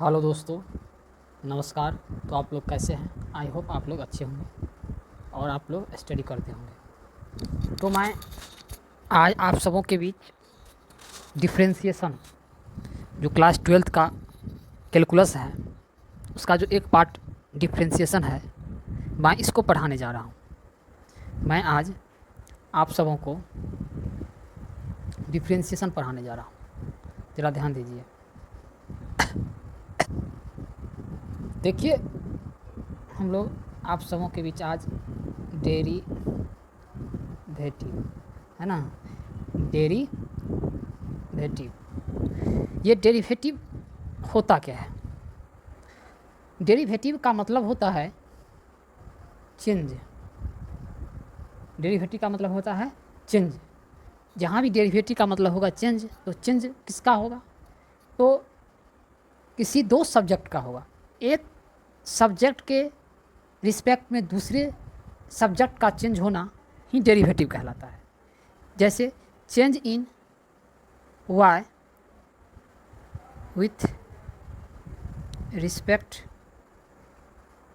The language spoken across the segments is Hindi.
हेलो दोस्तों, नमस्कार। तो आप लोग कैसे हैं? आई होप आप लोग अच्छे होंगे और आप लोग स्टडी करते होंगे। तो मैं आज आप सबों के बीच डिफरेंशिएशन जो क्लास 12th का कैलकुलस है उसका जो एक पार्ट डिफरेंशिएशन है, मैं इसको पढ़ाने जा रहा हूँ। मैं आज आप सबों को डिफरेंशिएशन पढ़ाने जा रहा हूँ। ज़रा ध्यान दीजिए। देखिए, हम लोग आप सबों के बीच आज डेरिवेटिव है ना, डेरिवेटिव। ये डेरिवेटिव होता क्या है? डेरिवेटिव का मतलब होता है चेंज। डेरिवेटिव का मतलब होता है चेंज। जहाँ भी डेरिवेटिव का मतलब होगा चेंज, तो चेंज किसका होगा? तो किसी दो सब्जेक्ट का होगा। एक सब्जेक्ट के रिस्पेक्ट में दूसरे सब्जेक्ट का चेंज होना ही डेरिवेटिव कहलाता है। जैसे change in y with respect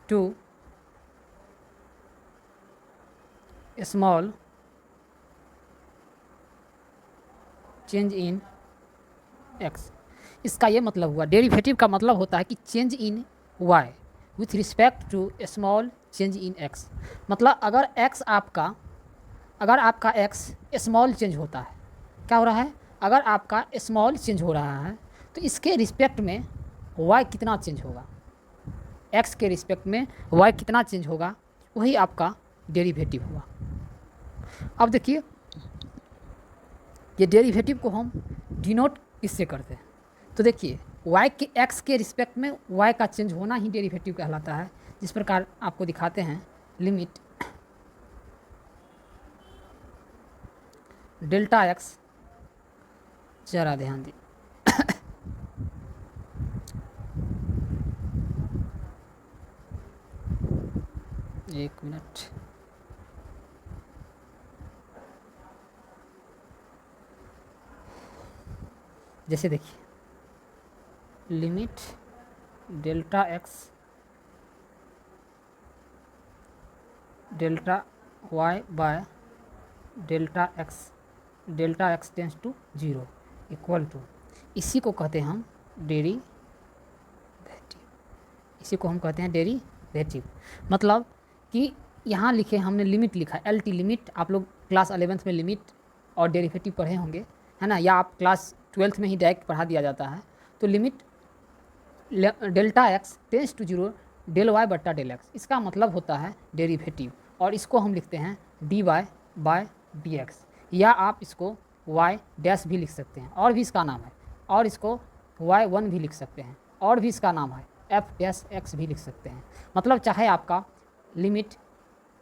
to small change in x। इसका ये मतलब हुआ, डेरिवेटिव का मतलब होता है कि change in y with respect to small change in x। मतलब अगर आपका x स्मॉल चेंज होता है, क्या हो रहा है? अगर आपका स्मॉल चेंज हो रहा है तो इसके रिस्पेक्ट में y कितना चेंज होगा, x के रिस्पेक्ट में y कितना चेंज होगा, वही आपका डेरिवेटिव हुआ। अब देखिए, ये डेरिवेटिव को हम डिनोट इससे करते हैं। तो देखिए, y के x के रिस्पेक्ट में y का चेंज होना ही डेरिवेटिव कहलाता है। जिस प्रकार आपको दिखाते हैं, लिमिट डेल्टा x, ज़रा ध्यान दी। एक मिनट। जैसे देखिए, limit delta x delta y by delta x tends to 0 equal to, इसी को कहते हैं हम डेरिवेटिव। इसी को हम कहते हैं डेरिवेटिव। मतलब कि यहाँ लिखे हमने लिमिट लिखा, LT लिमिट। आप लोग क्लास 11th में लिमिट और डेरिवेटिव पढ़े होंगे, है ना, या आप क्लास 12th में ही डायरेक्ट पढ़ा दिया जाता है। तो limit delta x tends to 0 del y बट्टा डेल x, इसका मतलब होता है डेरिवेटिव। और इसको हम लिखते हैं dy बाय dx, या आप इसको y डैश भी लिख सकते हैं, और भी इसका नाम है। और इसको y1 भी लिख सकते हैं, और भी इसका नाम है f डैश x भी लिख सकते हैं। मतलब चाहे आपका limit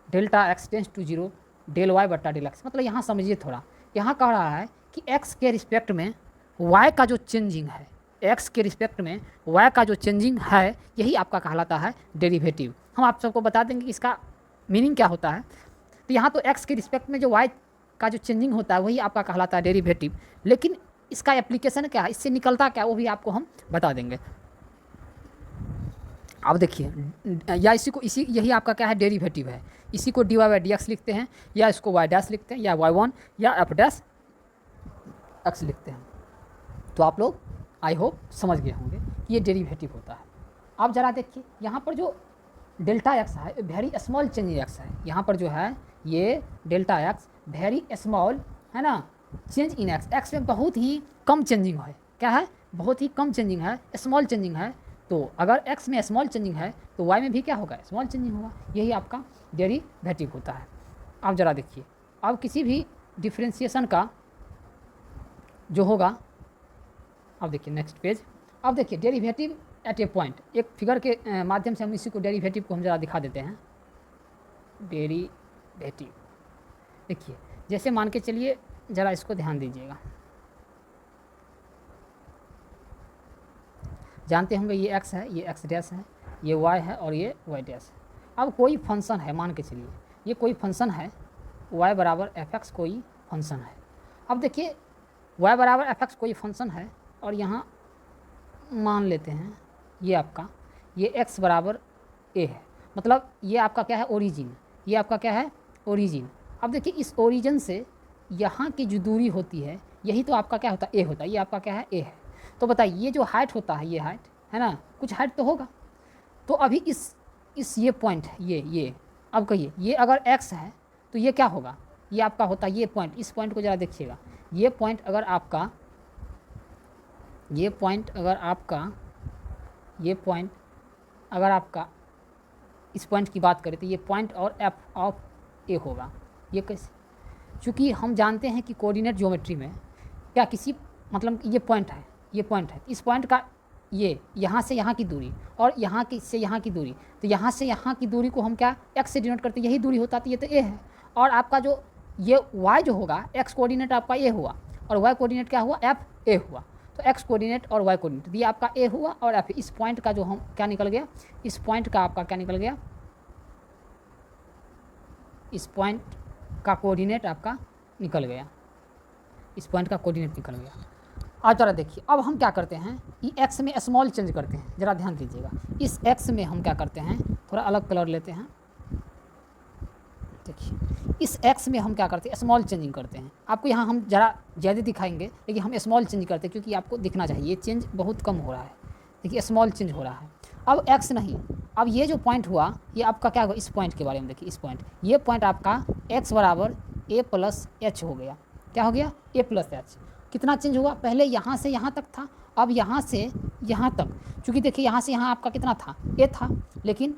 delta x tends to 0 del y बट्टा डेल x, मतलब यहाँ समझिए थोड़ा, यहाँ कह रहा है कि x के रिस्पेक्ट में y का जो चेंजिंग है, x के रिस्पेक्ट में y का जो चेंजिंग है, यही आपका कहलाता है डेरिवेटिव। हम आप सबको बता देंगे कि इसका मीनिंग क्या होता है। तो यहाँ तो x के रिस्पेक्ट में जो y का जो चेंजिंग होता है वही आपका कहलाता है डेरिवेटिव। लेकिन इसका एप्लीकेशन क्या है, इससे निकलता क्या, वो भी आपको हम बता देंगे। अब देखिए, या यही आपका क्या है, डेरिवेटिव है। इसी को dy बाई dx लिखते हैं, या इसको y डैश लिखते हैं, या y1 या f डैश x लिखते हैं। तो आप लोग आई होप समझ गए होंगे कि ये डेरिवेटिव होता है। अब ज़रा देखिए, यहाँ पर जो डेल्टा x है very small change in x है। यहाँ पर जो है ये डेल्टा x वेरी स्मॉल है ना, चेंज इन x में बहुत ही कम चेंजिंग है। क्या है? बहुत ही कम चेंजिंग है, स्मॉल चेंजिंग है। तो अगर x में स्मॉल चेंजिंग है तो y में भी क्या होगा, स्मॉल चेंजिंग होगा। यही आपका डेरिवेटिव होता है। अब ज़रा देखिए, अब किसी भी डिफ्रेंशिएशन का जो होगा, अब देखिए नेक्स्ट पेज। अब देखिए डेरिवेटिव एट ए पॉइंट, एक फिगर के माध्यम से हम इसी को डेरिवेटिव को हम ज़रा दिखा देते हैं। डेरिवेटिव देखिए, जैसे मान के चलिए, ज़रा इसको ध्यान दीजिएगा। जानते होंगे ये x है, ये x डैश है, ये y है और ये y डैश है। अब कोई फंक्शन है, मान के चलिए ये कोई फंक्शन है, y बराबर fx कोई फंक्शन है। अब देखिए y बराबर fx कोई फंक्शन है, और यहाँ मान लेते हैं ये आपका ये x बराबर a है, मतलब ये आपका क्या है ओरिजिन, ये आपका क्या है ओरिजिन। अब देखिए इस ओरिजिन से यहाँ की जो दूरी होती है यही तो आपका क्या होता है a होता है, ये आपका क्या है a है। तो बताइए ये जो हाइट होता है ये हाइट है ना, कुछ हाइट तो होगा। तो अभी इस ये पॉइंट है ये अब कहिए ये अगर x है तो ये क्या होगा, ये आपका होता है ये पॉइंट, इस पॉइंट को ज़रा देखिएगा, ये पॉइंट अगर आपका इस पॉइंट की बात करें तो ये पॉइंट और एफ ऑफ ए होगा। ये कैसे, चूँकि हम जानते हैं कि कोऑर्डिनेट ज्योमेट्री में क्या किसी मतलब ये पॉइंट है, ये पॉइंट है, इस पॉइंट का ये यहाँ से यहाँ की दूरी और यहाँ की से यहाँ की दूरी, तो यहाँ से यहाँ की दूरी को हम क्या x से डिनोट करते, यही दूरी होता तो ये तो a है। और आपका जो ये y जो होगा x कोऑर्डिनेट आपका a हुआ और y कोऑर्डिनेट क्या हुआ f a हुआ। तो x कोऑर्डिनेट और y कोऑर्डिनेट ये आपका a हुआ और f। इस पॉइंट का जो हम क्या निकल गया, इस पॉइंट का आपका क्या निकल गया, इस पॉइंट का कोऑर्डिनेट आपका निकल गया, इस पॉइंट का कोऑर्डिनेट निकल गया। अब जरा देखिए अब हम क्या करते हैं, ये x में स्मॉल चेंज करते हैं, ज़रा ध्यान दीजिएगा। इस x में हम क्या करते हैं, थोड़ा अलग कलर लेते हैं। देखिए इस x में हम क्या करते हैं, स्मॉल चेंजिंग करते हैं। आपको यहाँ हम ज़रा ज़्यादा दिखाएंगे लेकिन हम स्मॉल चेंज करते हैं क्योंकि आपको दिखना चाहिए, ये चेंज बहुत कम हो रहा है। देखिए स्मॉल चेंज हो रहा है। अब x नहीं, अब ये जो पॉइंट हुआ ये आपका क्या होगा, इस पॉइंट के बारे में देखिए, इस पॉइंट, ये पॉइंट आपका x बराबर a प्लस h हो गया। क्या हो गया, a प्लस h। कितना चेंज हुआ, पहले यहाँ से यहाँ तक था, अब यहाँ से यहाँ तक, चूँकि देखिए यहाँ से यहाँ आपका कितना था, a था, लेकिन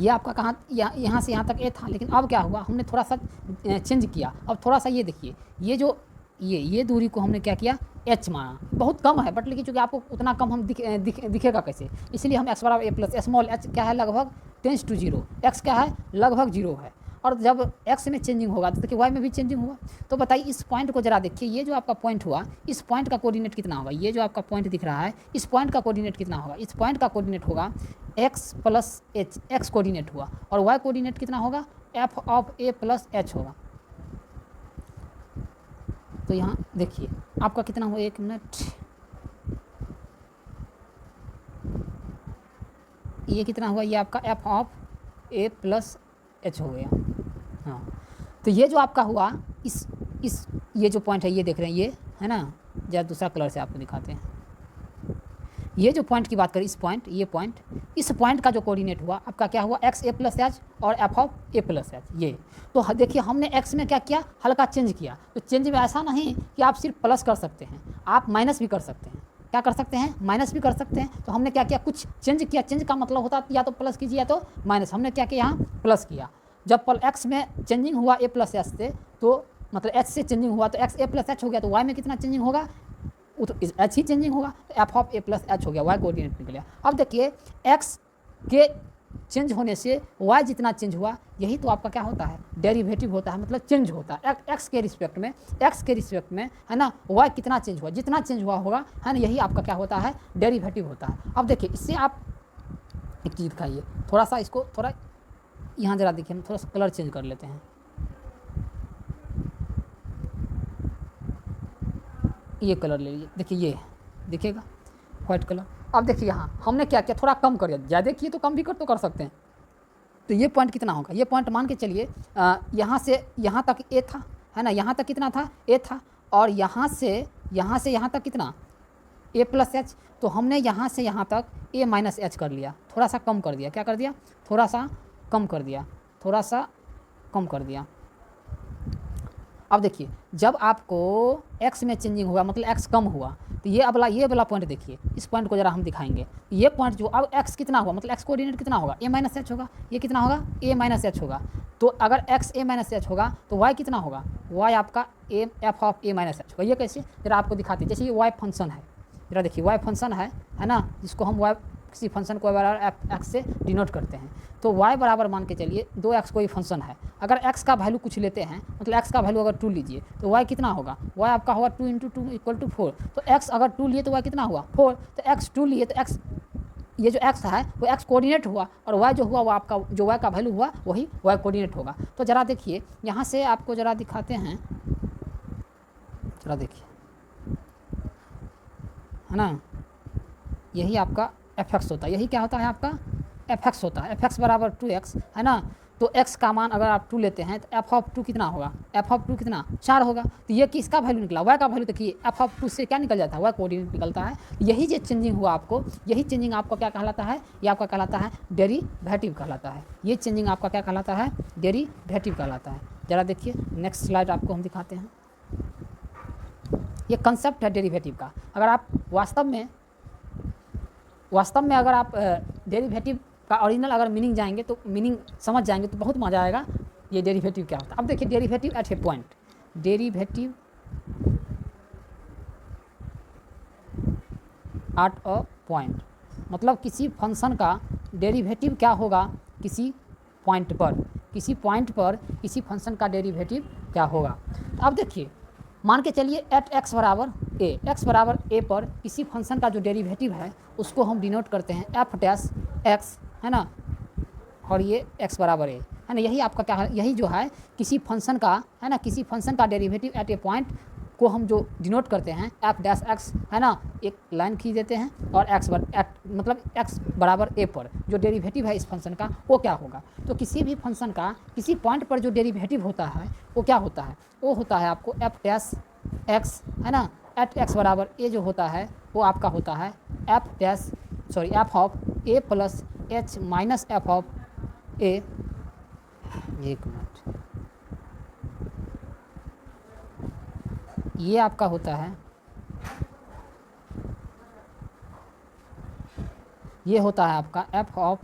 ये आपका कहाँ यहाँ से यहाँ तक a था, लेकिन अब क्या हुआ, हमने थोड़ा सा चेंज किया। अब थोड़ा सा ये देखिए, ये जो ये दूरी को हमने क्या किया, h माना। बहुत कम है बट लेकिन चूँकि आपको उतना कम हम दिखेगा कैसे, इसलिए हम x बराबर a प्लस स्मॉल h क्या है, लगभग टेंस टू 0, x क्या है लगभग 0 है। और जब x में चेंजिंग होगा तो देखिए y में भी चेंजिंग होगा। तो बताइए इस पॉइंट को जरा देखिए, ये जो आपका पॉइंट हुआ इस पॉइंट का कोऑर्डिनेट कितना होगा, ये जो आपका पॉइंट दिख रहा है इस पॉइंट का कोऑर्डिनेट कितना होगा, इस पॉइंट का कोऑर्डिनेट होगा x plus h, x coordinate हुआ, और y कोऑर्डिनेट कितना होगा, f of a plus h होगा। तो यहाँ देखिए आपका कितना हुआ, 1 मिनट, ये कितना हुआ, ये आपका f of a plus h हो गया। हाँ तो ये जो आपका हुआ इस ये जो पॉइंट है ये देख रहे हैं, ये है ना, जरा दूसरा कलर से आपको दिखाते हैं। ये जो पॉइंट की बात करें, इस पॉइंट, ये पॉइंट, इस पॉइंट का जो कोऑर्डिनेट हुआ आपका क्या हुआ, x a प्लस h और f of a plus h। ये तो देखिए हमने x में क्या किया, हल्का चेंज किया। तो चेंज में ऐसा नहीं कि आप सिर्फ प्लस कर सकते हैं, आप माइनस भी कर सकते हैं। क्या कर सकते हैं, माइनस भी कर सकते हैं। तो हमने क्या किया, कुछ चेंज किया। चेंज का मतलब होता है या तो प्लस कीजिए या तो माइनस। हमने क्या किया, यहाँ प्लस किया। जब x में चेंजिंग हुआ a प्लस h से, तो मतलब h से चेंजिंग हुआ तो x a प्लस h हो गया, तो y में कितना चेंजिंग होगा, वो तो h ही चेंजिंग होगा, तो f of a plus h हो गया, y कोऑर्डिनेट निकल गया। अब देखिए x के चेंज होने से y जितना चेंज हुआ यही तो आपका क्या होता है, डेरिवेटिव होता है, मतलब चेंज होता है x के रिस्पेक्ट में, है ना। y कितना चेंज हुआ, जितना चेंज हुआ होगा, है ना, यही आपका क्या होता है, डेरिवेटिव होता है। अब देखिए इससे आप एक चीज़ दिखाइए, थोड़ा सा इसको थोड़ा यहाँ जरा देखिए, हम थोड़ा सा कलर चेंज कर लेते हैं। ये कलर ले लीजिए, देखिए ये दिखेगा वाइट कलर। अब देखिए यहाँ हमने क्या किया, थोड़ा कम कर दिया, ज़्यादा किए तो कम भी कर सकते हैं। तो ये पॉइंट कितना होगा, ये पॉइंट मान के चलिए यहाँ से यहाँ तक a था, है ना, यहाँ तक कितना था, a था, और यहाँ से यहाँ तक कितना, a प्लस h। तो हमने यहाँ से यहाँ तक a माइनस h कर लिया, थोड़ा सा कम कर दिया। क्या कर दिया, थोड़ा सा कम कर दिया, थोड़ा सा कम कर दिया। अब देखिए जब आपको x में चेंजिंग हुआ, मतलब x कम हुआ, तो ये वाला पॉइंट देखिए, इस पॉइंट को ज़रा हम दिखाएंगे। ये पॉइंट जो अब x कितना हुआ, मतलब x कोऑर्डिनेट कितना होगा, a माइनस h होगा, ये कितना होगा, a माइनस h होगा। तो अगर x a माइनस h होगा तो y कितना होगा, y आपका a f of a minus h होगा। ये कैसे, जरा आपको दिखाते हैं। जैसे ये y फंक्शन है, जरा देखिए y फंक्शन है ना, जिसको हम y किसी फंक्शन को बराबर x से डिनोट करते हैं। तो y बराबर मान के चलिए 2x कोई फंक्शन है, अगर x का वैल्यू कुछ लेते हैं, मतलब x का वैल्यू अगर 2 लीजिए तो y कितना होगा, y आपका होगा 2 × 2 = 4। तो x अगर 2 लिए तो y कितना हुआ 4। तो x 2 लिए तो x, ये जो x है वो x कोऑर्डिनेट हुआ, और y जो हुआ वो आपका जो y का वैल्यू हुआ वही y कोऑर्डिनेट होगा। तो ज़रा देखिए यहाँ से आपको ज़रा दिखाते हैं, ज़रा देखिए, है ना, यही आपका एफ एक्स होता है, यही क्या होता है आपका एफ एक्स होता है। एफ एक्स बराबर 2x है ना, तो x का मान अगर आप 2 लेते हैं तो एफ ऑफ 2 कितना होगा, एफ ऑफ 2 कितना 4 होगा। तो ये किसका वैल्यू निकला, y का वैल्यू देखिए, एफ ऑफ 2 से क्या निकल जाता है, y कोऑर्डिनेट निकलता है। यही जो चेंजिंग हुआ आपको, यही चेंजिंग आपका क्या कहलाता है, ये आपका कहलाता है डेरिवेटिव कहलाता है। ये चेंजिंग आपका क्या कहलाता है, डेरिवेटिव कहलाता है। ज़रा देखिए नेक्स्ट स्लाइड आपको हम दिखाते हैं। ये कंसेप्ट है डेरिवेटिव का। अगर आप वास्तव में अगर आप डेरिवेटिव का ओरिजिनल अगर मीनिंग जाएंगे तो मीनिंग समझ जाएंगे तो बहुत मज़ा आएगा। ये डेरिवेटिव क्या होता है, अब देखिए derivative eight A point, derivative at a point मतलब किसी फंक्शन का डेरिवेटिव क्या होगा किसी पॉइंट पर, किसी पॉइंट पर किसी फंक्शन का डेरिवेटिव क्या होगा। तो अब देखिए मान के चलिए एट एक्स बराबर ए, एक्स बराबर ए पर किसी फंक्शन का जो डेरिवेटिव है उसको हम डिनोट करते हैं एफ डैश एक्स, है ना, और ये एक्स बराबर ए, है ना। यही आपका क्या है, यही जो है किसी फंक्शन का, है ना, किसी फंक्शन का डेरिवेटिव एट ए पॉइंट को हम जो डिनोट करते हैं एफ डैश एक्स, है ना, एक लाइन खींच देते हैं और एक्स मतलब एक्स बराबर ए पर जो डेरिवेटिव है इस फंक्शन का वो क्या होगा। तो किसी भी फंक्शन का किसी पॉइंट पर जो डेरिवेटिव होता है वो क्या होता है, वो होता है आपको एफ डैश एक्स, है ना, एट एक्स बराबर ए जो होता है वो आपका होता है F of A plus H minus F of A, एक मिनट, ये आपका होता है, ये होता है आपका F of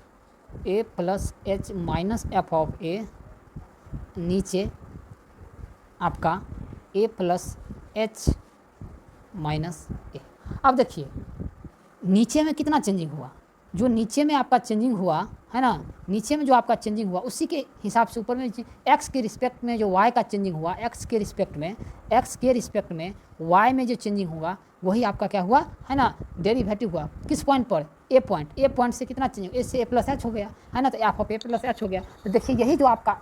A plus H minus F of A, नीचे आपका A plus H minus A. अब देखिए नीचे में कितना चेंजिंग हुआ, जो नीचे में आपका चेंजिंग हुआ है ना, नीचे में जो आपका चेंजिंग हुआ उसी के हिसाब से ऊपर में एक्स के रिस्पेक्ट में जो वाई का चेंजिंग हुआ, एक्स के रिस्पेक्ट में वाई में जो चेंजिंग हुआ वही आपका क्या हुआ, है ना, डेरिवेटिव हुआ। किस पॉइंट पर, ए पॉइंट से कितना चेंज, ए से ए प्लस एच हो गया, है ना, तो F of A plus H हो गया। तो देखिए यही जो आपका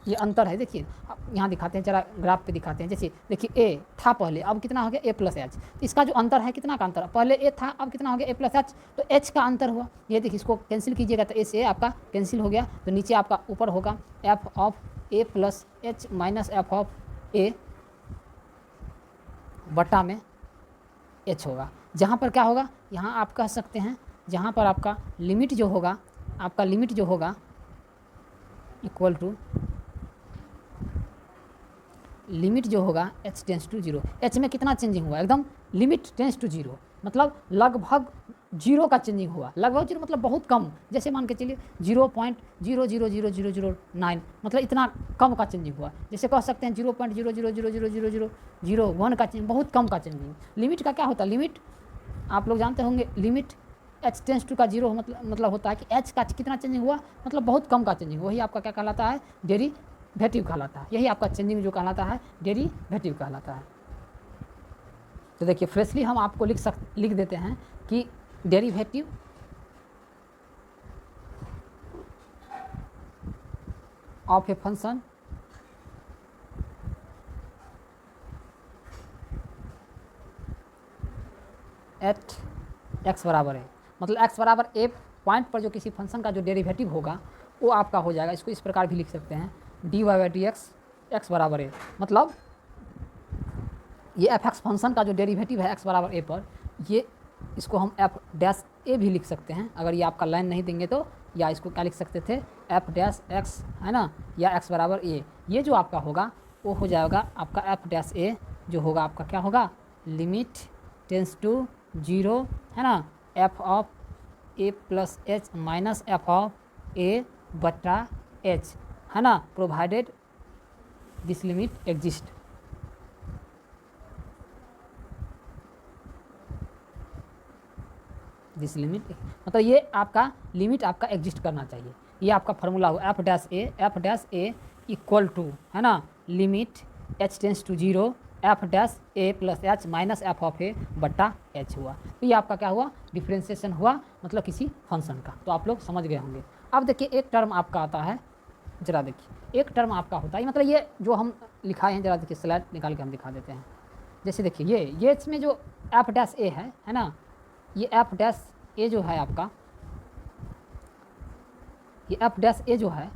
ये अंतर है, देखिए यहाँ दिखाते हैं, जरा ग्राफ पे दिखाते हैं। जैसे देखिए ए था पहले, अब कितना हो गया ए प्लस एच, तो इसका जो अंतर है कितना का अंतर, पहले ए था अब कितना हो गया ए प्लस एच, तो एच का अंतर हुआ। ये देखिए इसको कैंसिल कीजिएगा तो ए से आपका कैंसिल हो गया, तो नीचे आपका ऊपर होगा F of A plus H minus F of A बटा में एच होगा। जहाँ पर क्या होगा, यहाँ आप कह सकते हैं जहाँ पर आपका लिमिट जो होगा, आपका लिमिट जो होगा इक्वल टू लिमिट जो होगा h टेंस टू 0, h में कितना चेंजिंग हुआ, एकदम लिमिट टेंस टू 0 मतलब लगभग 0 का चेंजिंग हुआ, लगभग 0 मतलब बहुत कम, जैसे मान के चलिए 0.000009 मतलब इतना कम का चेंजिंग हुआ। जैसे कह सकते हैं 0.00000001 का चेंजिंग, बहुत कम का चेंजिंग। लिमिट का क्या होता है, लिमिट आप लोग जानते होंगे, लिमिट h टेंस टू का 0 मतलब होता है कि h का कितना चेंजिंग हुआ, मतलब बहुत कम का चेंजिंग, वही आपका क्या कहलाता है, डेरिवेटिव कहलाता है। यही आपका चेंजिंग जो कहलाता है डेरिवेटिव कहलाता है। तो देखिए फ्रेशली हम आपको लिख देते हैं कि derivative of a function at X बराबर है, मतलब एक्स बराबर ए पॉइंट पर जो किसी फंक्शन का जो डेरिवेटिव होगा वो आपका हो जाएगा। इसको इस प्रकार भी लिख सकते हैं dy बाई डी एक्स बराबर है, मतलब ये एफ एक्स फंक्शन का जो डेरिवेटिव है एक्स बराबर ए पर, ये इसको हम एफ डैश ए भी लिख सकते हैं। अगर ये आपका लाइन नहीं देंगे तो, या इसको क्या लिख सकते थे एफ डैश एक्स, है ना, या एक्स बराबर ए। ये जो आपका होगा वो हो जाएगा आपका एफ डैश ए, जो होगा आपका क्या होगा, लिमिट टेंस टू 0, है ना, F of A plus H minus F of A बटा एच, है ना, provided this limit exist. This limit मतलब ये आपका लिमिट आपका एग्जिस्ट करना चाहिए। ये आपका फार्मूला हुआ F dash A equal to, है ना, limit H tends to 0 F dash A plus H minus F of A बट्टा एच हुआ। तो ये आपका क्या हुआ, डिफ्रेंसिएशन हुआ, मतलब किसी फंक्शन का। तो आप लोग समझ गए होंगे। अब देखिए एक टर्म आपका आता है, जरा देखिए एक टर्म आपका होता है, मतलब ये जो हम लिखाए हैं, जरा देखिए स्लाइड निकाल के हम दिखा देते हैं। जैसे देखिए ये इसमें जो एफ डैश ए है ना, ये एफ डैश ए जो है आपका, ये एफ डैश ए जो है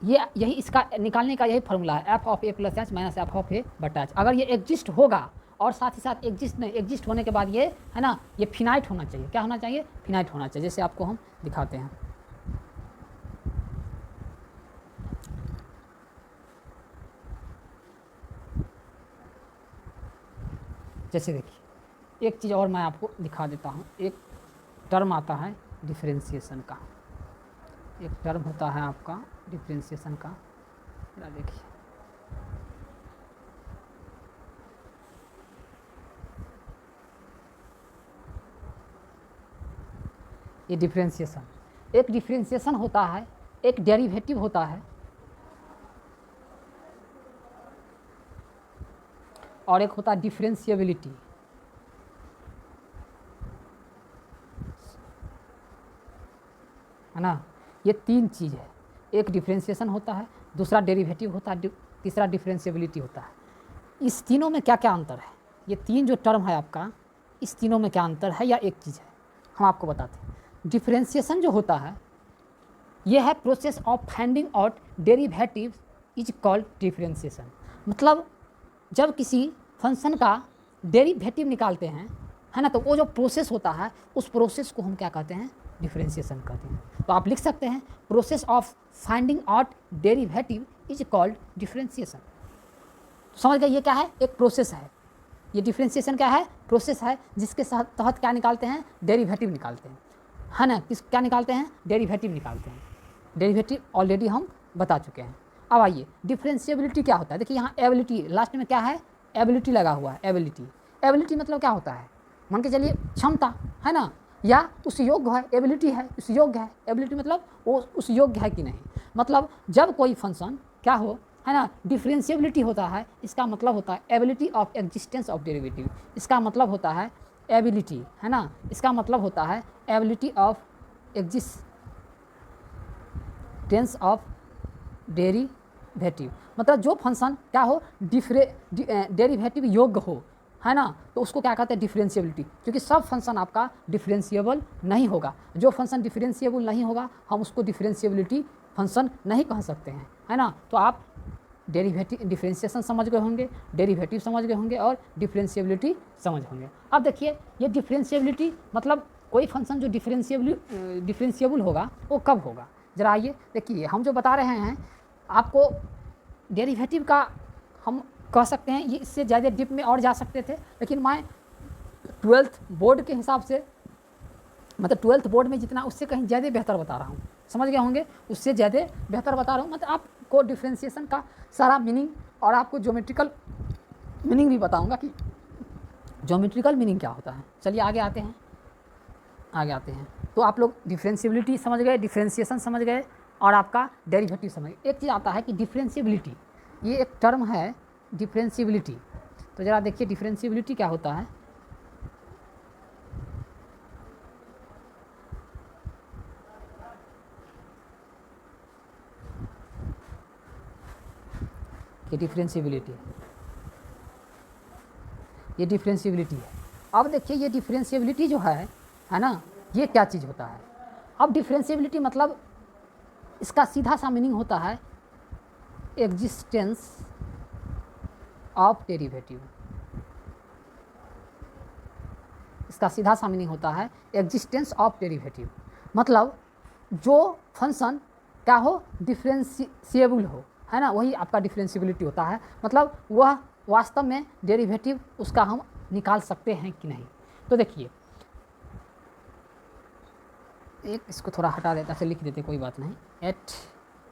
ये यही इसका निकालने का यही फार्मूला है, F of A plus H minus F of A बटा एच। अगर ये एग्जिस्ट होगा और साथ ही साथ एग्जिस्ट होने के बाद ये है ना ये फिनाइट होना चाहिए। क्या होना चाहिए? फिनाइट होना चाहिए। जैसे आपको हम दिखाते हैं, जैसे देखिए एक चीज़ और मैं आपको दिखा देता हूँ। एक टर्म आता है डिफरेंशिएशन का, एक टर्म होता है आपका डिफरेंशिएशन का। देखिए ये डिफरेंशिएशन, एक डिफरेंशिएशन होता है, एक डेरिवेटिव होता है और एक होता है डिफरेंशिएबिलिटी। है ना, ये तीन चीज़ है। एक डिफरेंशिएशन होता है, दूसरा डेरिवेटिव होता है, तीसरा डिफरेंशिएबिलिटी होता है। इस तीनों में क्या क्या अंतर है? ये तीन जो टर्म है आपका, इस तीनों में क्या अंतर है या एक चीज़ है, हम आपको बताते हैं। डिफरेंशिएशन जो होता है ये है process of finding out derivative is called differentiation. मतलब जब किसी फंक्शन का डेरिवेटिव निकालते हैं, है ना, तो वो जो प्रोसेस होता है उस प्रोसेस को हम क्या कहते हैं? डिफरेंशिएशन कहते हैं। तो आप लिख सकते हैं process of finding out derivative is called differentiation. समझ गए? ये क्या है? एक प्रोसेस है। ये डिफरेंशिएशन क्या है? प्रोसेस है जिसके तहत क्या निकालते हैं? डेरिवेटिव निकालते हैं, है ना। क्या निकालते हैं? डेरिवेटिव निकालते हैं। डेरिवेटिव ऑलरेडी हम बता चुके हैं। अब आइए डिफरेंशिएबिलिटी क्या होता है। देखिए यहाँ एबिलिटी लास्ट में क्या है? एबिलिटी लगा हुआ है। एबिलिटी, एबिलिटी मतलब क्या होता है? मान के चलिए क्षमता, है ना, या उस योग्य है। एबिलिटी है, उस योग्य है। एबिलिटी मतलब वो उस योग्य है कि नहीं। मतलब जब कोई फंक्शन क्या हो, है ना, डिफरेंशिएबिलिटी होता है, इसका मतलब होता है ability of existence of derivative. इसका मतलब होता है एबिलिटी, है ना, इसका मतलब होता है ability of existence of derivative. मतलब जो फंक्शन क्या हो, डेरिवेटिव योग्य हो, है ना, तो उसको क्या कहते हैं? डिफरेंशिएबिलिटी। क्योंकि सब फंक्शन आपका डिफरेंशिएबल नहीं होगा। जो फंक्शन डिफरेंशिएबल नहीं होगा हम उसको डिफरेंशिएबिलिटी फंक्शन नहीं कह सकते हैं, है ना। तो आप डेरिवेटिव डिफरेंशिएशन समझ गए होंगे, डेरिवेटिव समझ गए होंगे और डिफरेंशिएबिलिटी समझ होंगे। अब देखिए ये डिफरेंशिएबिलिटी मतलब कोई फंक्शन जो डिफरेंशिएबल होगा वो कब होगा? जरा आइए देखिए, हम जो बता रहे हैं आपको डेरिवेटिव का हम कह सकते हैं, ये इससे ज़्यादा डीप में और जा सकते थे, लेकिन मैं 12th बोर्ड के हिसाब से, मतलब 12th बोर्ड में जितना उससे कहीं ज़्यादा बेहतर बता रहा हूँ। समझ गए होंगे, उससे ज़्यादा बेहतर बता रहा हूँ। मतलब आपको डिफरेंशिएशन का सारा मीनिंग और आपको ज्योमेट्रिकल मीनिंग भी बताऊँगा कि ज्योमेट्रिकल मीनिंग क्या होता है। चलिए आगे आते हैं, आगे आते हैं। तो आप लोग डिफरेंशिएबिलिटी समझ गए, डिफरेंशिएशन समझ गए और आपका डेरिवेटिव समझ गए। एक चीज़ आता है कि डिफरेंशिएबिलिटी, ये एक टर्म है डिफरेंशिएबिलिटी। तो ज़रा देखिए डिफरेंशिएबिलिटी क्या होता है। ये डिफरेंशिएबिलिटी है। अब देखिए ये डिफरेंशिएबिलिटी जो है ना, ये क्या चीज़ होता है? अब डिफरेंशिएबिलिटी मतलब इसका सीधा सा मीनिंग होता है एग्जिस्टेंस ऑफ डेरिवेटिव। इसका सीधा सा मीनिंग होता है एग्जिस्टेंस ऑफ डेरिवेटिव। मतलब जो फंक्शन क्या हो, डिफरेंशिएबल हो, है ना, वही आपका डिफरेंशिएबिलिटी होता है। मतलब वह वास्तव में डेरिवेटिव उसका हम निकाल सकते हैं कि नहीं। तो देखिए एक इसको थोड़ा हटा देता से लिख देते, कोई बात नहीं। एट,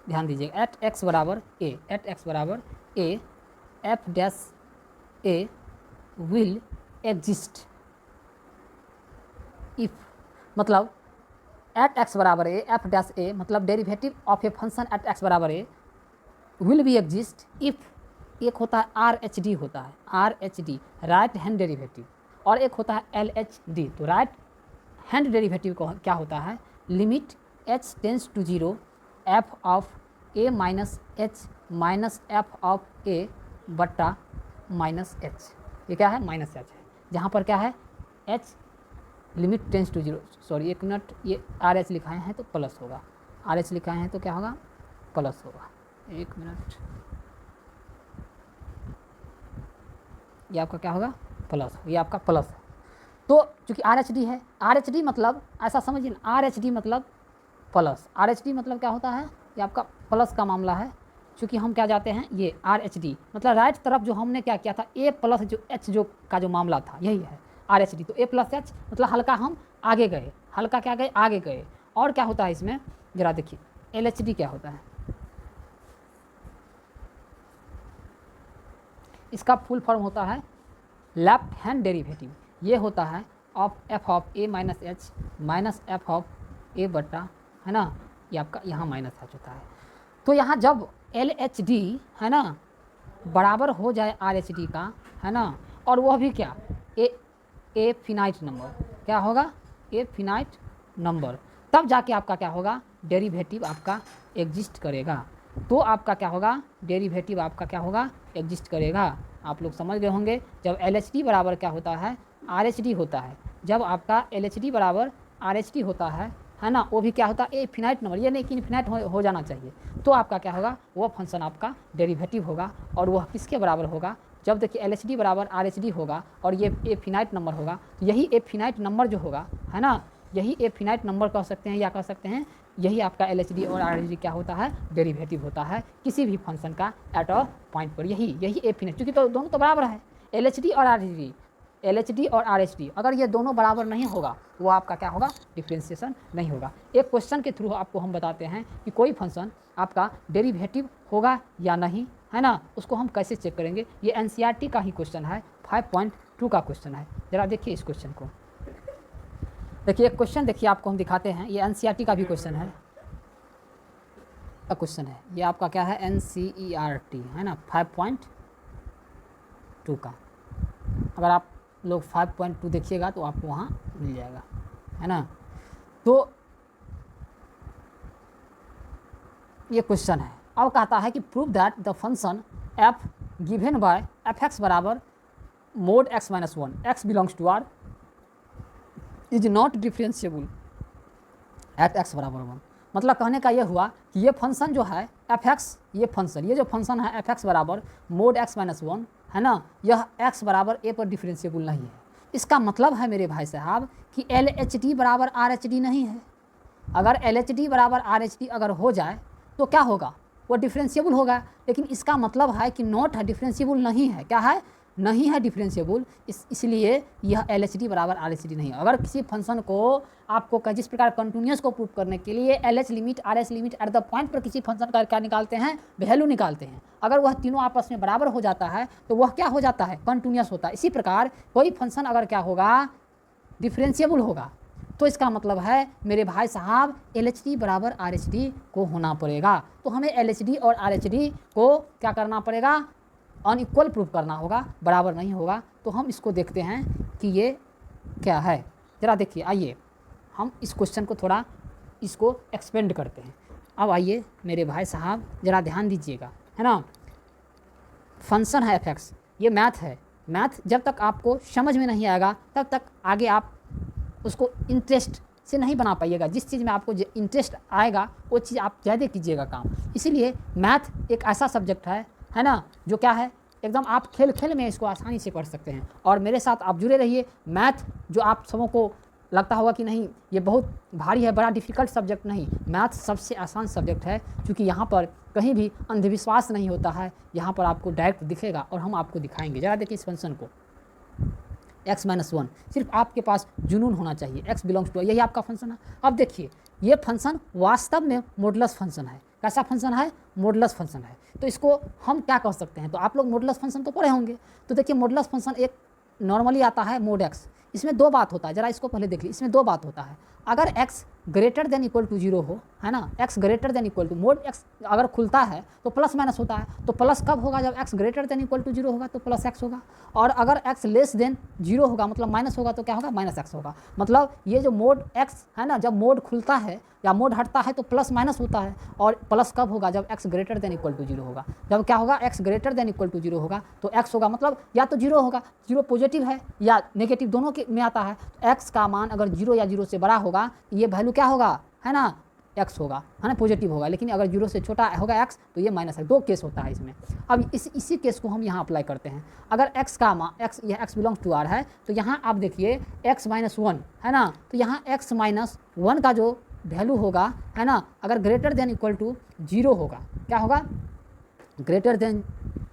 ध्यान दीजिएगा, एट एक्स बराबर ए, एट एक्स बराबर A F dash A will exist if, मतलब एट एक्स बराबर ए एफ डैश ए मतलब derivative of a function at X बराबर A will be exist if, एक होता है आर एच डी, होता है R H D right hand derivative, और एक होता है एल एच डी। तो राइट हैंड डेरिवेटिव को क्या होता है? Limit H tends to 0 F of A minus H minus F of A बट्टा माइनस एच। ये क्या है? माइनस एच है, जहाँ पर क्या है H limit tends to 0, sorry एक मिनट, ये आर एच लिखाए हैं तो प्लस होगा, आर एच लिखा है तो क्या होगा, प्लस होगा। एक मिनट, ये आपका क्या होगा, प्लस, ये आपका प्लस है। तो चूँकि आर एच डी है, आर एच डी मतलब ऐसा समझिए ना, आर एच डी मतलब प्लस, आर एच डी मतलब क्या होता है, ये आपका प्लस का मामला है। चूँकि हम क्या जाते हैं, ये आर एच डी मतलब राइट तरफ जो हमने क्या किया था, ए प्लस जो एच जो का जो मामला था यही है आर एच डी। तो ए प्लस एच मतलब हल्का हम आगे गए, हल्का क्या गए, आगे गए। और क्या होता है इसमें, ज़रा देखिए एल एच डी क्या होता है, इसका फुल फॉर्म होता है लेफ्ट हैंड डेरिवेटिव। ये होता है of F of A minus H minus F of A बटा, है ना, ये आपका यहाँ माइनस एच होता है। तो यहाँ जब एल एच डी है ना बराबर हो जाए आर एच डी का, है ना, और वह भी क्या, ए फिनाइट नंबर, क्या होगा, ए फिनाइट नंबर, तब जाके आपका क्या होगा, डेरिवेटिव आपका एग्जिस्ट करेगा। तो आपका क्या होगा, डेरिवेटिव आपका क्या होगा, एग्जिस्ट करेगा। आप लोग समझ गए होंगे, जब एल एच डी बराबर क्या होता है, आर एच डी होता है। जब आपका एल एच डी बराबर आर एच डी होता है ना, वो भी क्या होता है, ए फिनाइट नंबर, ये नहीं कि इन्फिनाइट हो जाना चाहिए। तो आपका क्या होगा, वो फंक्शन आपका डेरिवेटिव होगा। और वह किसके बराबर होगा, जब देखिए एल एच डी बराबर आर एच डी होगा और ये ए फिनाइट नंबर होगा, तो यही ए फिनाइट नंबर जो होगा, है ना, यही ए फिनाइट नंबर कह सकते हैं या कह सकते हैं यही आपका एल एच डी और आर एच डी क्या होता है, डेरिवेटिव होता है किसी भी फंक्शन का एट अ पॉइंट पर। यही ए फिनाइट, क्योंकि तो दोनों तो बराबर है, एल एच डी और are H D, L H D और आर एच डी, अगर ये दोनों बराबर नहीं होगा वो आपका क्या होगा, डिफ्रेंशिएशन नहीं होगा। एक क्वेश्चन के थ्रू आपको हम बताते हैं कि कोई फंक्शन आपका डेरिवेटिव होगा या नहीं, है ना, उसको हम कैसे चेक करेंगे। ये एनसीईआरटी का ही क्वेश्चन है, 5.2 का क्वेश्चन है। ज़रा देखिए इस क्वेश्चन को, देखिए एक क्वेश्चन देखिए आपको हम दिखाते हैं, ये एनसीईआरटी का भी क्वेश्चन है, क्वेश्चन है ये आपका क्या है, एनसीईआरटी है ना 5.2 का। अगर आप लोग 5.2 देखिएगा तो आपको वहाँ मिल जाएगा, है ना। तो ये क्वेश्चन है, अब कहता है कि prove that the function F given by F X बराबर mod X minus one X belongs to R is not differentiable at X बराबर वन। मतलब कहने का ये हुआ कि ये फंक्शन जो है एफ एक्स, ये फंक्शन, ये जो फंक्शन है एफ एक्स बराबर मोड एक्स माइनस वन, है ना, यह x बराबर a पर डिफ्रेंशिएबल नहीं है। इसका मतलब है मेरे भाई साहब कि एल एच डी बराबर आर एच डी नहीं है। अगर एल एच डी बराबर आर एच डी अगर हो जाए तो क्या होगा, वो डिफ्रेंशिएबल होगा। लेकिन इसका मतलब है कि नॉट है, डिफ्रेंशिएबल नहीं है, क्या है, नहीं है डिफ्रेंशिएबल, इसलिए यह एल एच डी बराबर आर एच डी नहीं है। अगर किसी फंक्शन को आपको जिस प्रकार कंटिन्यूस को प्रूव करने के लिए L H limit R H limit at the point पर किसी फंक्शन का क्या निकालते हैं, वैल्यू निकालते हैं, अगर वह तीनों आपस में बराबर हो जाता है तो वह क्या हो जाता है, कंटिन्यूस होता है। इसी प्रकार कोई फंक्शन अगर क्या होगा, डिफ्रेंशिएबल होगा, तो इसका मतलब है मेरे भाई साहब एल एच डी बराबर आर एच डी को होना पड़ेगा। तो हमें एल एच डी और आर एच डी को क्या करना पड़ेगा, अनइक्वल प्रूफ करना होगा, बराबर नहीं होगा। तो हम इसको देखते हैं कि ये क्या है। ज़रा देखिए, आइए हम इस क्वेश्चन को थोड़ा इसको एक्सपेंड करते हैं। अब आइए मेरे भाई साहब ज़रा ध्यान दीजिएगा, है ना, फंक्शन है एफ एक्स, ये मैथ है। मैथ जब तक आपको समझ में नहीं आएगा तब तक आगे आप उसको इंटरेस्ट से नहीं बना पाइएगा। जिस चीज़ में आपको इंटरेस्ट आएगा वो चीज़ आप ज़्यादा कीजिएगा काम। इसीलिए मैथ एक ऐसा सब्जेक्ट है ना, जो क्या है, एकदम आप खेल खेल में इसको आसानी से पढ़ सकते हैं। और मेरे साथ आप जुड़े रहिए। मैथ जो आप सबों को लगता होगा कि नहीं ये बहुत भारी है, बड़ा डिफ़िकल्ट सब्जेक्ट, नहीं, मैथ सबसे आसान सब्जेक्ट है, क्योंकि यहाँ पर कहीं भी अंधविश्वास नहीं होता है। यहाँ पर आपको डायरेक्ट दिखेगा और हम आपको दिखाएंगे। ज़रा देखिए इस फंक्शन को, x माइनस वन, सिर्फ आपके पास जुनून होना चाहिए, x बिलोंग्स टू, यही आपका फंक्शन है। अब देखिए ये फंक्शन वास्तव में मॉडुलस फंक्शन है। कैसा फंक्शन है, मॉडुलस फंक्शन है। तो इसको हम क्या कह सकते हैं, तो आप लोग मॉडुलस फंक्शन तो पढ़े होंगे। तो देखिए मॉडुलस फंक्शन एक नॉर्मली आता है मोड x, इसमें दो बात होता है, ज़रा इसको पहले देख लीजिए। इसमें दो बात होता है, अगर x greater than equal to zero हो, है ना, x greater than equal to, mod x अगर खुलता है तो प्लस माइनस होता है। तो प्लस कब होगा, जब x greater than equal to zero होगा तो प्लस x होगा। और अगर x लेस देन जीरो होगा मतलब माइनस होगा तो क्या होगा, माइनस x होगा। मतलब ये जो मोड x है ना, जब मोड खुलता है या मोड हटता है तो प्लस माइनस होता है। और प्लस कब होगा, जब x greater than equal to zero होगा। जब क्या होगा, x greater than equal to zero होगा तो x होगा, मतलब या तो जीरो होगा, जीरो पॉजिटिव है या नेगेटिव, दोनों के में आता है। तो x का मान अगर जीरो या जीरो से बड़ा होगा, ये वैल्यू क्या होगा, है ना, एक्स होगा, है ना, पॉजिटिव होगा, लेकिन अगर 0 से छोटा होगा एक्स तो ये माइनस है। 2 केस होता है इसमें। अब इसी केस को हम यहाँ अप्लाई करते हैं। अगर एक्स का यह एक्स बिलोंग्स टू आर है तो यहाँ आप देखिए एक्स माइनस 1 है ना, तो यहाँ एक्स माइनस 1 का जो वैल्यू होगा, है ना, अगर ग्रेटर देन इक्वल टू 0 होगा, क्या होगा, ग्रेटर देन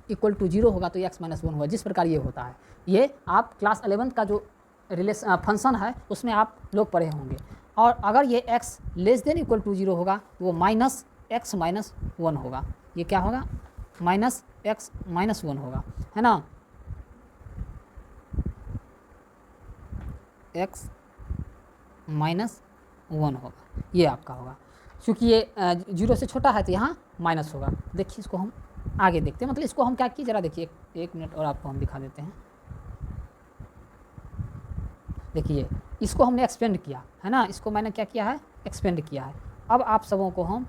इक्वल टू 0 होगा तो एक्स माइनस 1 होगा। जिस प्रकार ये होता है, ये आप क्लास 11 का जो फंक्शन है उसमें आप लोग पढ़े होंगे। और अगर ये x less than equal to 0 होगा तो वो माइनस एक्स माइनस 1 होगा। ये क्या होगा, माइनस एक्स माइनस 1 होगा, है ना, x माइनस 1 होगा, ये आपका होगा। क्योंकि ये 0 से छोटा है तो यहाँ माइनस होगा। देखिए इसको हम आगे देखते हैं, मतलब इसको हम क्या किए, ज़रा देखिए, एक मिनट और आपको हम दिखा देते हैं। देखिए इसको हमने एक्सपेंड किया है ना, इसको मैंने क्या किया है, एक्सपेंड किया है। अब आप सबों को हम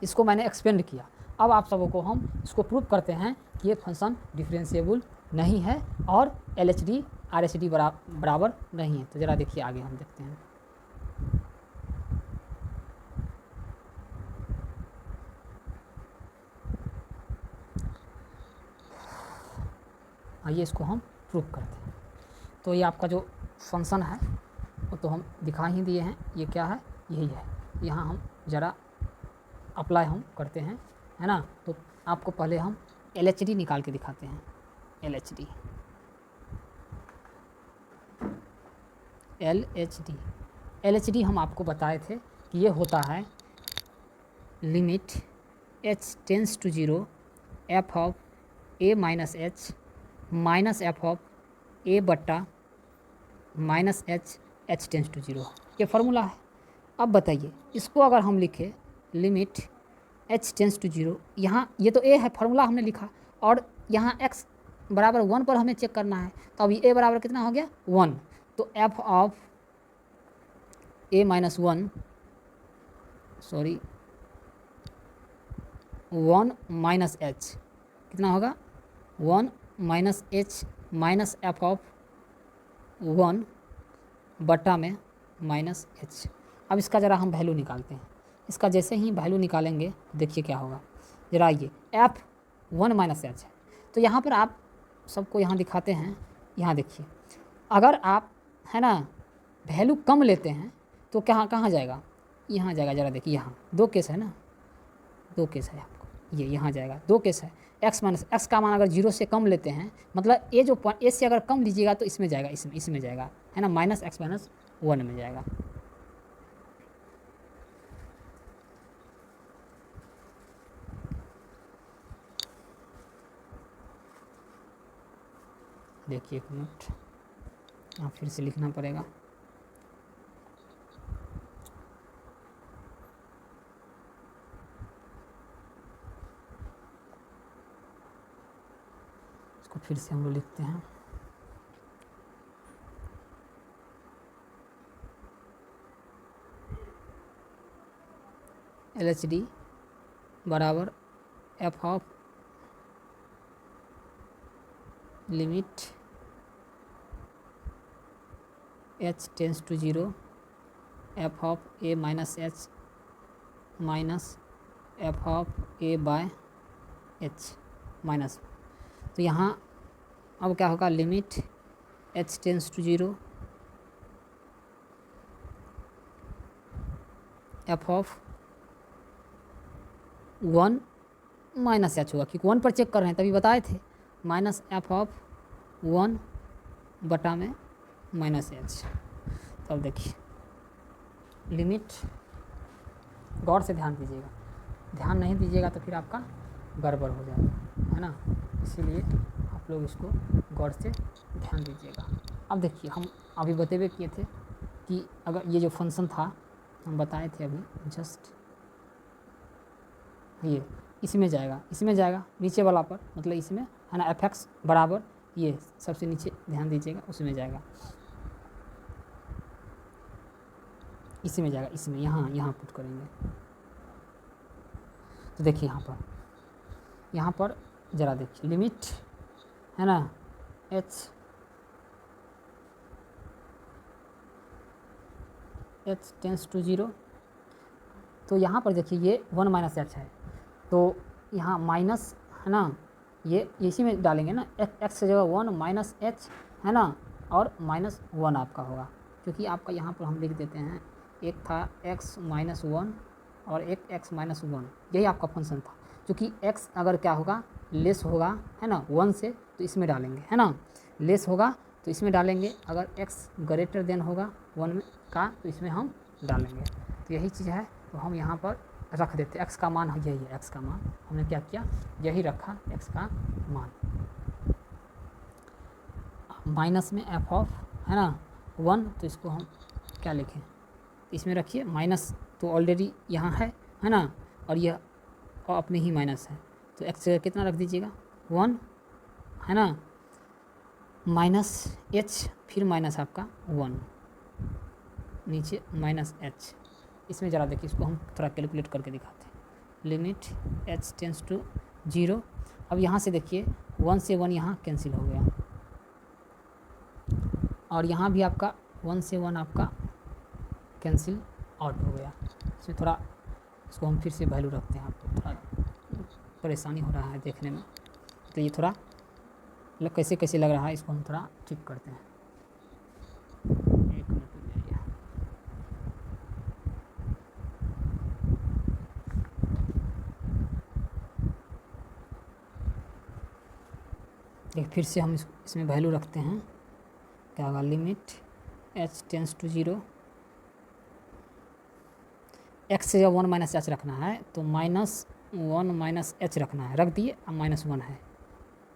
इसको मैंने एक्सपेंड किया, अब आप सबों को हम इसको प्रूव करते हैं कि ये फंक्शन डिफरेंशिएबल नहीं है और LHD RHD बराबर नहीं है। तो ज़रा देखिए आगे हम देखते हैं। आइए इसको हम प्रूव करते हैं। तो ये आपका जो फंक्शन है वो तो हम दिखा ही दिए हैं, ये क्या है, यही है। यहाँ हम ज़रा अप्लाई हम करते हैं, है ना। तो आपको पहले हम LHD निकाल के दिखाते हैं। LHD हम आपको बताए थे कि ये होता है limit h tends to 0 f of a minus h minus f of a बट्टा माइनस h टेंस टू 0। ये फार्मूला है। अब बताइए इसको अगर हम लिखें लिमिट h टेंस टू 0, यहाँ ये तो a है, फार्मूला हमने लिखा, और यहाँ x बराबर 1 पर हमें चेक करना है। तो अभी a बराबर कितना हो गया, 1। तो f of a minus 1 sorry 1 minus h कितना होगा, 1 minus h minus f of 1 बटा में माइनस h। अब इसका ज़रा हम वैल्यू निकालते हैं। इसका जैसे ही वैल्यू निकालेंगे देखिए क्या होगा। ज़रा ये f 1 माइनस h है, तो यहाँ पर आप सबको यहाँ दिखाते हैं। यहाँ देखिए अगर आप, है ना, वैल्यू कम लेते हैं तो कहाँ जाएगा, यहाँ जाएगा। ज़रा देखिए यहाँ 2 केस है ना, 2 केस है आपको, ये यहाँ जाएगा, 2 केस है। x माइनस एक्स का मान अगर 0 से कम लेते हैं, मतलब ये जो a से अगर कम लीजिएगा तो इसमें जाएगा, इसमें जाएगा, है ना, माइनस एक्स माइनस 1 में जाएगा। देखिए एक मिनट, यहाँ फिर से लिखना पड़ेगा। इसको फिर से हम लोग लिखते हैं। LHD बराबर f of limit h tends to 0 f of a minus h minus f of a by h minus. तो यहाँ अब क्या होगा, limit h tends to 0 f of 1 minus h होगा, क्योंकि 1 पर चेक कर रहे हैं तभी बताए थे, माइनस f ऑफ 1 बटा में माइनस h। तब देखिए लिमिट, गौर से ध्यान दीजिएगा, ध्यान नहीं दीजिएगा तो फिर आपका गड़बड़ हो जाएगा, है ना, इसीलिए आप लोग इसको गौर से ध्यान दीजिएगा। अब देखिए हम अभी बतेबे किए थे कि अगर ये जो फंक्शन था हम बताए थे अभी जस्ट, ये इसमें जाएगा नीचे वाला पर, मतलब इसमें, है ना, fx बराबर ये सबसे नीचे ध्यान दीजिएगा, उसमें जाएगा, इसमें जाएगा, इसमें यहाँ पुट करेंगे। तो देखिए यहाँ पर ज़रा देखिए लिमिट, है ना, h h टेंस टू 0। तो यहाँ पर देखिए ये 1 माइनस एच है, तो यहाँ माइनस है ना, ये इसी में डालेंगे ना, एक्स की जगह 1 माइनस एच है ना, और माइनस 1 आपका होगा, क्योंकि आपका यहाँ पर हम लिख देते हैं एक था x माइनस 1 और एक x माइनस 1, यही आपका फंक्शन था। क्योंकि x अगर क्या होगा, लेस होगा है ना 1 से, तो इसमें डालेंगे है ना, लेस होगा तो इसमें डालेंगे, अगर x ग्रेटर देन होगा 1 में का तो इसमें हम डालेंगे। तो यही चीज़ है, तो हम यहाँ पर रख देते, x का मान यही है, x का मान हमने क्या किया, यही रखा x का मान। माइनस में f ऑफ है ना 1, तो इसको हम क्या लिखें, इसमें रखिए माइनस, तो ऑलरेडी यहाँ है ना, और यह अपने ही माइनस है, तो x कितना रख दीजिएगा 1 है ना, माइनस h, फिर माइनस आपका 1, नीचे माइनस h। इसमें ज़रा देखिए, इसको हम थोड़ा कैलकुलेट करके दिखाते हैं। Limit h tends to 0। अब यहाँ से देखिए 1 से 1 यहाँ कैंसिल हो गया, और यहाँ भी आपका 1 से 1 आपका कैंसिल आउट हो गया। इसमें थोड़ा इसको हम फिर से वैल्यू रखते हैं, आपको थोड़ा परेशानी हो रहा है देखने में, तो ये थोड़ा कैसे कैसे लग रहा है, इसको हम थोड़ा ठीक करते हैं। एक मिनट हो जाइए। एक फिर से हम इसमें वैल्यू रखते हैं, क्या होगा, limit h tends to 0, x से 1 माइनस एच रखना है, तो माइनस 1 माइनस एच रखना है, रख दिए, अब माइनस 1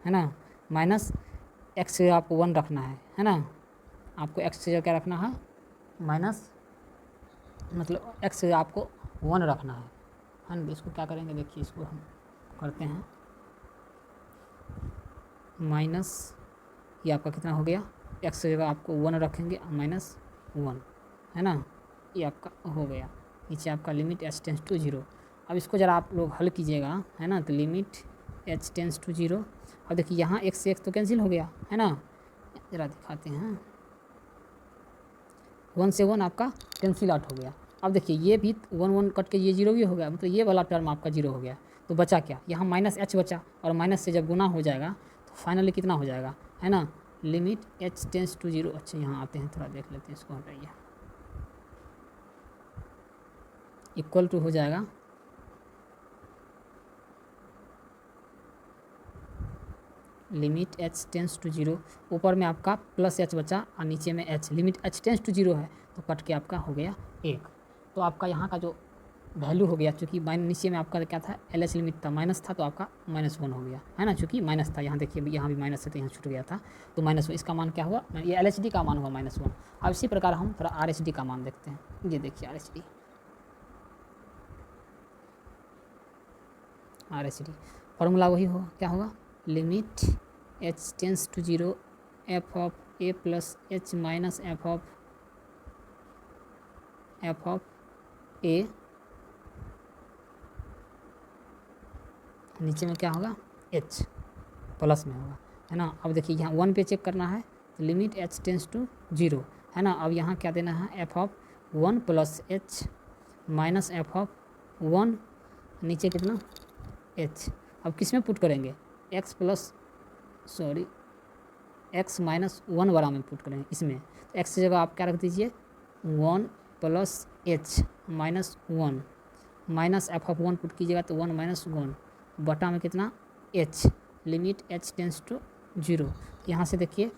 है ना, माइनस x से आपको 1 रखना है ना, आपको x से क्या रखना है, माइनस मतलब x से आपको 1 रखना है ना। इसको क्या करेंगे, देखिए इसको हम करते हैं, माइनस ये आपका कितना हो गया, x से जगह आपको 1 रखेंगे, माइनस 1 है ना, ये आपका हो गया। नीचे आपका लिमिट h टेंस टू 0। अब इसको ज़रा आप लोग हल कीजिएगा है ना, तो लिमिट h टेंस टू 0। अब देखिए यहाँ x से x तो कैंसिल हो गया है ना, ज़रा दिखाते हैं, 1 से 1 आपका कैंसिल आउट हो गया। अब देखिए ये भी 1 1 कट के ये 0 भी हो गया, मतलब ये वाला टर्म आपका 0 हो गया, तो बचा क्या, यहाँ माइनस h बचा, और माइनस से जब गुना हो जाएगा तो फाइनली कितना हो जाएगा है ना, लिमिट h टेंस टू 0। अच्छा यहाँ आते हैं, थोड़ा देख लेते हैं, इसको हटाइए, इक्वल टू हो जाएगा लिमिट h टेंस टू 0, ऊपर में आपका प्लस h बचा और नीचे में h, limit h tends to 0 है, तो कट के आपका हो गया 1। तो आपका यहाँ का जो वैल्यू हो गया, चूँकि नीचे में आपका क्या था, LH लिमिट था, माइनस था, तो आपका -1 हो गया है ना, चूँकि माइनस था, यहाँ देखिए यहाँ भी माइनस है, तो यहाँ छूट गया था, तो -1, इसका मान क्या हुआ, ये LHD का मान हुआ -1। अब इसी प्रकार हम थोड़ा RHD का मान देखते हैं, ये देखिए RHD फॉर्मूला वही हो, क्या होगा, limit h tends to 0 f of a plus h minus f of a, नीचे में क्या होगा, h प्लस में होगा है ना। अब देखिए यहाँ 1 पे चेक करना है, तो लिमिट h टेंस टू 0 है ना। अब यहाँ क्या देना है, f of 1 plus h minus f of 1, नीचे कितना h। अब किस में पुट करेंगे, x माइनस 1 वाला में पुट करेंगे इसमें, तो x की जगह आप क्या रख दीजिए 1 plus h minus 1, minus f of 1 put कीजिएगा तो 1 माइनस 1 बटा में कितना h, limit h tends to 0। यहाँ से देखिए,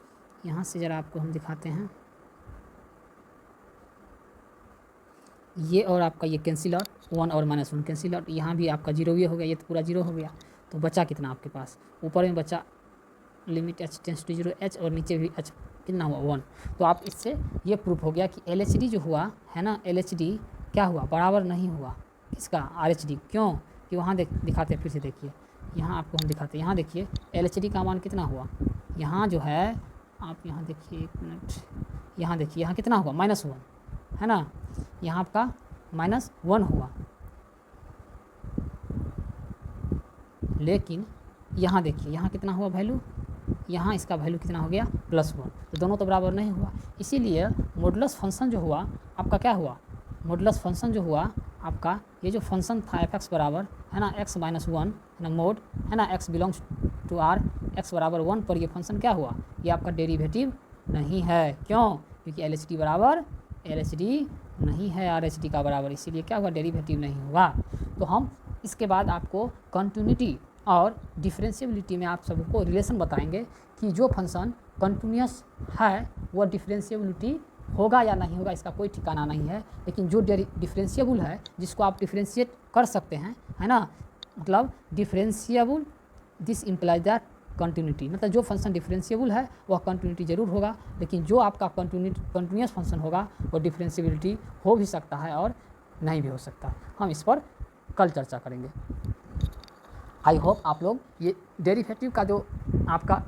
यहाँ से ज़रा आपको हम दिखाते हैं, ये और आपका ये कैंसिल आउट, 1 और -1 कैंसिल आउट, यहाँ भी आपका 0 ये हो गया, ये तो पूरा 0 हो गया, तो बचा कितना आपके पास, ऊपर में बचा limit h tends to 0 h, और नीचे भी h कितना हुआ 1। तो आप इससे ये प्रूफ हो गया कि LHD जो हुआ है ना, LHD क्या हुआ, बराबर नहीं हुआ किसका, RHD। क्यों कि वहाँ दिखाते हैं, फिर से देखिए, यहाँ आपको हम दिखाते हैं, यहाँ देखिए LHD का मान कितना हुआ, यहाँ जो है आप यहाँ देखिए, एक मिनट, यहाँ देखिए, यहाँ कितना हुआ -1 है ना, यहाँ आपका -1 हुआ, लेकिन यहाँ देखिए यहाँ कितना हुआ वैल्यू, यहाँ इसका वैल्यू कितना हो गया +1, तो दोनों तो बराबर नहीं हुआ। इसीलिए मॉडुलस फंक्शन जो हुआ आपका क्या हुआ, मॉडुलस फंक्शन जो हुआ आपका, ये जो फंक्शन था f(x) बराबर है ना x - 1 है ना मोड है ना x belongs to r x बराबर 1 पर ये फंक्शन क्या हुआ, ये आपका डेरिवेटिव नहीं है। क्यों? क्योंकि LHD बराबर LHD नहीं है RH का बराबर, इसीलिए क्या हुआ, डेरिवेटिव नहीं हुआ। तो हम इसके बाद आपको कंटिन्यूटी और डिफरेंशिएबिलिटी में आप सबको रिलेशन बताएंगे कि जो फंक्शन कंटिन्यूस है वह डिफरेंशिएबिलिटी होगा या नहीं होगा, इसका कोई ठिकाना नहीं है। लेकिन जो डिफरेंशिएबल है, जिसको आप डिफरेंशिएट कर सकते हैं, है ना, मतलब differentiable, this implies that continuity, मतलब जो फंक्शन डिफरेंशिएबल है वह कंटिन्यूटी जरूर होगा, लेकिन जो आपका कंटिन्यूस फंक्शन होगा वह डिफरेंशिएबिलिटी हो भी सकता है और नहीं भी हो सकता। हम इस पर कल चर्चा करेंगे। आई होप आप लोग ये डेरिवेटिव का जो आपका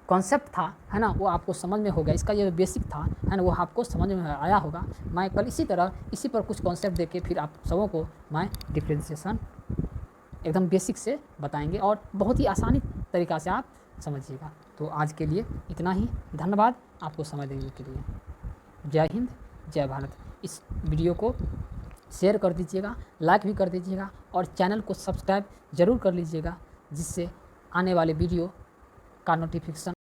कॉन्सेप्ट था, है ना, वो आपको समझ में हो गया। इसका ये बेसिक था, है ना, वो आपको समझ में आया होगा। मैं कल इसी तरह इसी पर कुछ कॉन्सेप्ट देके फिर आप सबों को मैं डिफरेंशिएशन एकदम बेसिक से बताएंगे और बहुत ही आसानी तरीक़ा से आप समझिएगा। तो आज के लिए इतना ही, धन्यवाद आपको समय देने के लिए। जय हिंद, जय भारत। इस वीडियो को शेयर कर दीजिएगा, लाइक भी कर दीजिएगा और चैनल को सब्सक्राइब ज़रूर कर लीजिएगा, जिससे आने वाले वीडियो का नोटिफिकेशन